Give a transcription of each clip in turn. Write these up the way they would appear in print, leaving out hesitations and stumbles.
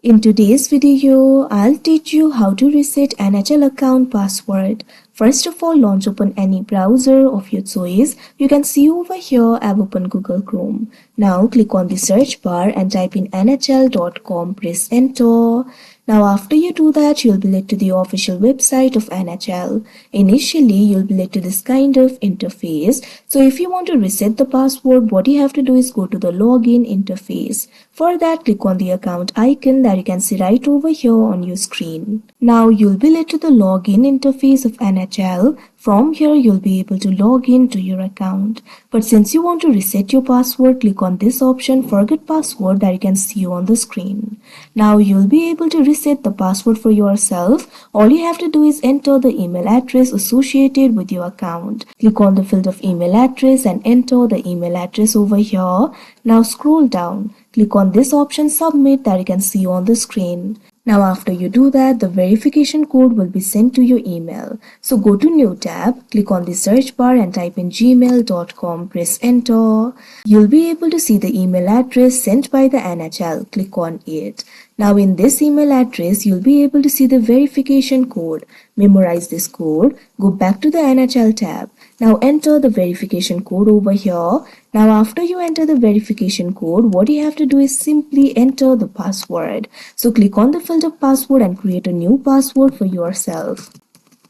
In today's video, I'll teach you how to reset NHL account password. First of all, launch open any browser of your choice. You can see over here I've opened Google Chrome. Now click on the search bar and type in nhl.com, press enter. Now after you do that, you'll be led to the official website of NHL. Initially, you'll be led to this kind of interface. So if you want to reset the password, what you have to do is go to the login interface. For that, click on the account icon that you can see right over here on your screen. Now you'll be led to the login interface of NHL. From here, you'll be able to log in to your account. But since you want to reset your password, click on this option, forget password, that you can see on the screen. Now you'll be able to reset the password for yourself. All you have to do is enter the email address associated with your account. Click on the field of email address and enter the email address over here. Now scroll down. Click on this option, submit, that you can see on the screen. Now after you do that, the verification code will be sent to your email. So go to new tab, click on the search bar and type in gmail.com, press enter. You'll be able to see the email address sent by the NHL. Click on it. Now in this email address, you'll be able to see the verification code. Memorize this code. Go back to the NHL tab. Now enter the verification code over here. Now after you enter the verification code, what you have to do is simply enter the password. So click on the field of password and create a new password for yourself.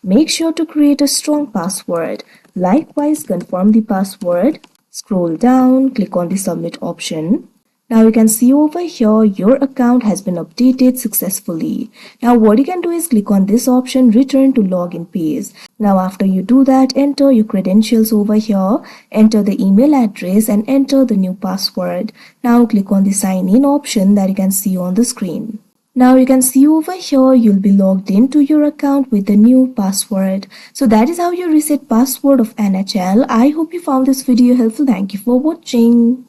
Make sure to create a strong password. Likewise, confirm the password. Scroll down, click on the submit option. Now you can see over here your account has been updated successfully. Now what you can do is click on this option, return to login page. Now after you do that, enter your credentials over here, enter the email address and enter the new password. Now click on the sign in option that you can see on the screen. Now you can see over here you'll be logged into your account with the new password. So that is how you reset password of NHL. I hope you found this video helpful. Thank you for watching.